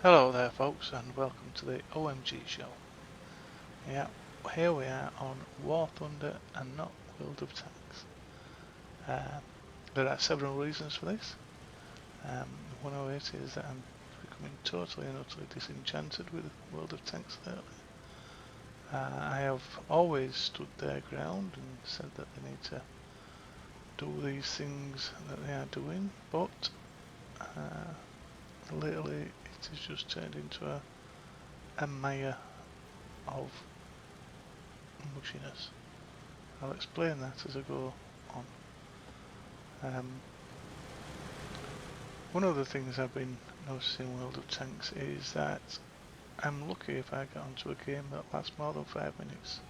Hello there folks and welcome to the OMG show. Yeah, here we are on War Thunder and not World of Tanks. There are several reasons for this. One of it is that I'm becoming totally and utterly disenchanted with World of Tanks lately. I have always stood their ground and said that they need to do these things that they are doing, but lately it has just turned into a mire of mushiness. I'll explain that as I go on. One of the things I've been noticing in World of Tanks is that I'm lucky if I get onto a game that lasts more than 5 minutes.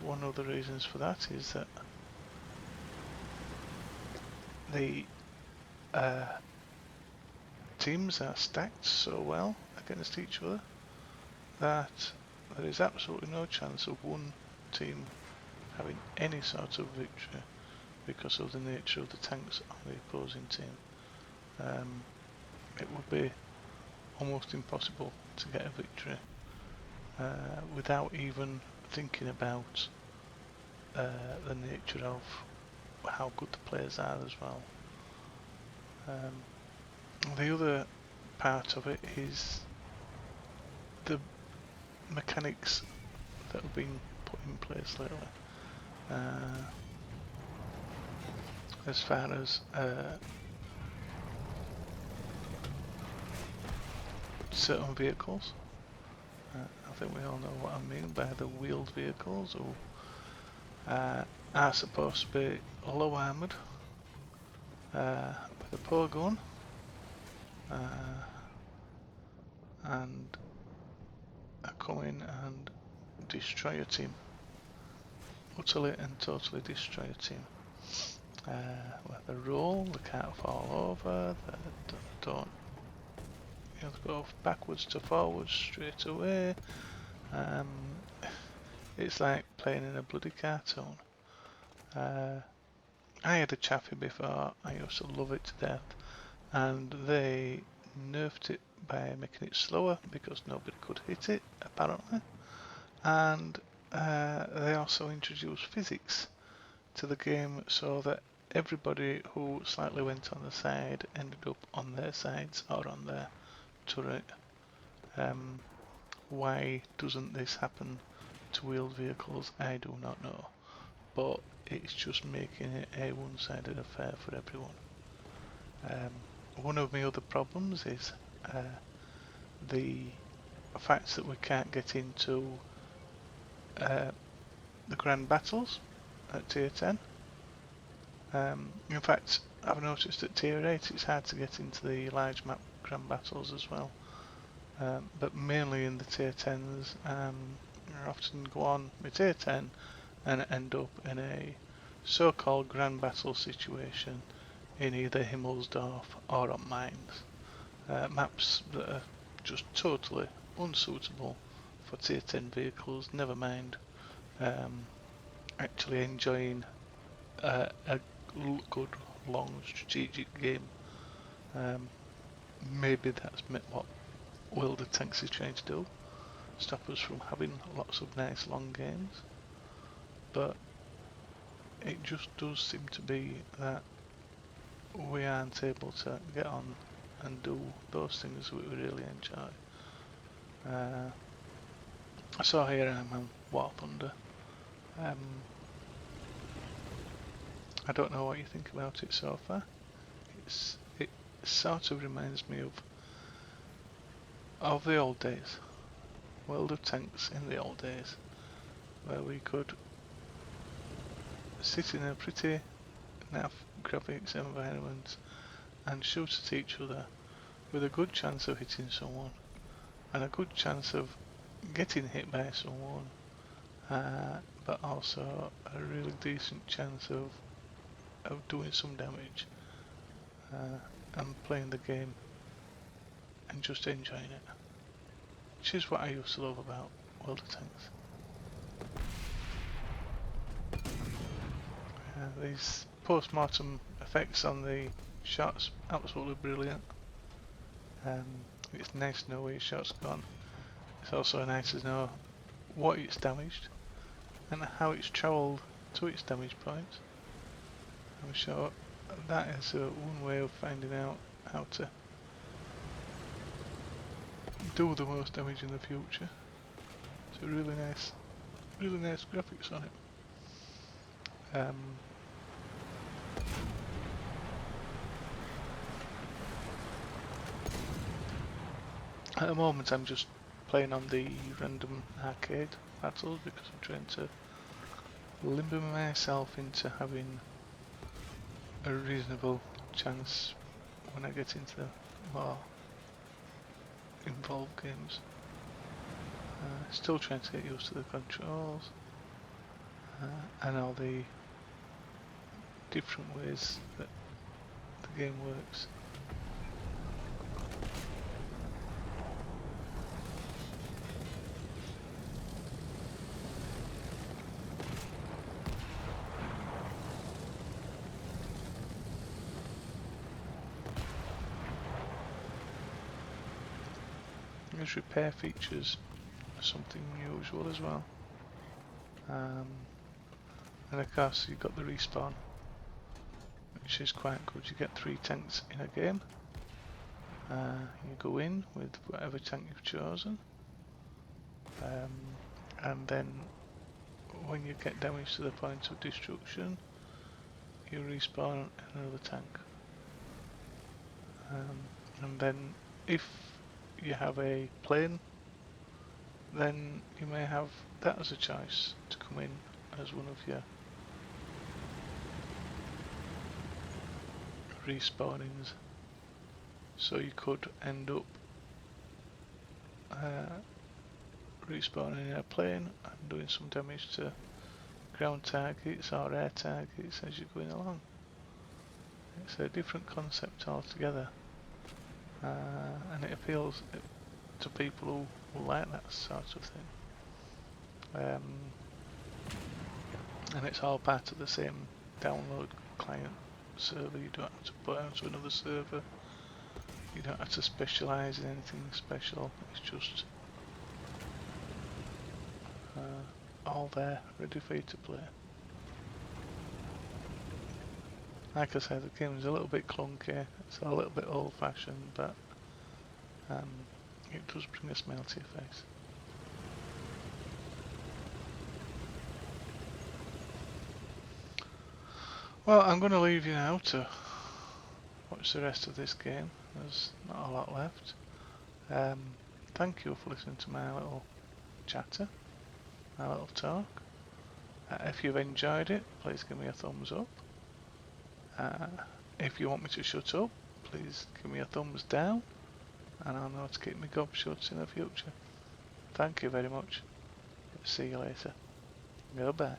One of the reasons for that is that the teams are stacked so well against each other that there is absolutely no chance of one team having any sort of victory because of the nature of the tanks on the opposing team. It would be almost impossible to get a victory without even thinking about the nature of how good the players are as well. The other part of it is the mechanics that have been put in place lately. As far as certain vehicles, I think we all know what I mean by the wheeled vehicles, who are supposed to be low armoured with a poor gun and come in and destroy a team, utterly and totally destroy a team. Where they roll, they can't fall over, they don't, they go backwards to forwards straight away. It's like playing in a bloody cartoon. I had a Chaffee before, I used to love it to death, and they nerfed it by making it slower because nobody could hit it, apparently. And they also introduced physics to the game so that everybody who slightly went on the side ended up on their sides or on their turret. Why doesn't this happen to wheeled vehicles? I do not know, but it's just making it a one-sided affair for everyone. One of my other problems is the fact that we can't get into the grand battles at tier 10. In fact, I've noticed at tier 8 it's hard to get into the large map grand battles as well. But mainly in the tier 10s, I often go on with tier 10 and end up in a so-called grand battle situation in either Himmelsdorf or on mines. Maps that are just totally unsuitable for tier 10 vehicles, never mind actually enjoying a good long strategic game. Maybe that's what World of Tanks is trying to do, stop us from having lots of nice long games, but it just does seem to be that we aren't able to get on and do those things that we really enjoy. So here I am on War Thunder. I don't know what you think about it so far. It sort of reminds me of the old days, World of Tanks in the old days, where we could sit in a pretty naff graphics environment and shoot at each other with a good chance of hitting someone and a good chance of getting hit by someone, but also a really decent chance of doing some damage and playing the game and just enjoying it, which is what I used to love about World of Tanks. These post-mortem effects on the shots, absolutely brilliant. It's nice to know where your shot's gone. It's also nice to know what it's damaged and how it's travelled to its damage points. I'm sure that is one way of finding out how to do the most damage in the future. It's a really nice graphics on it. At the moment I'm just playing on the random arcade battles because I'm trying to limber myself into having a reasonable chance when I get into more involved games. Still trying to get used to the controls and all the different ways that the game works. These repair features are something unusual as well. And of course you've got the respawn, which is quite good. You get 3 tanks in a game. You go in with whatever tank you've chosen, and then when you get damage to the point of destruction, you respawn another tank. And then if you have a plane, then you may have that as a choice to come in as one of your respawnings. So you could end up respawning in a plane and doing some damage to ground targets or air targets as you're going along. It's a different concept altogether, and it appeals to people who like that sort of thing. And it's all part of the same download client server. You don't have to put it onto another server. You don't have to specialise in anything special. It's just all there, ready for you to play. Like I said, the game is a little bit clunky. It's a little bit old-fashioned, but it does bring a smile to your face. Well, I'm going to leave you now to watch the rest of this game. There's not a lot left. Thank you for listening to my little chatter, my little talk. If you've enjoyed it, please give me a thumbs up. If you want me to shut up, please give me a thumbs down, and I'll know how to keep my gob shut in the future. Thank you very much. See you later. Goodbye.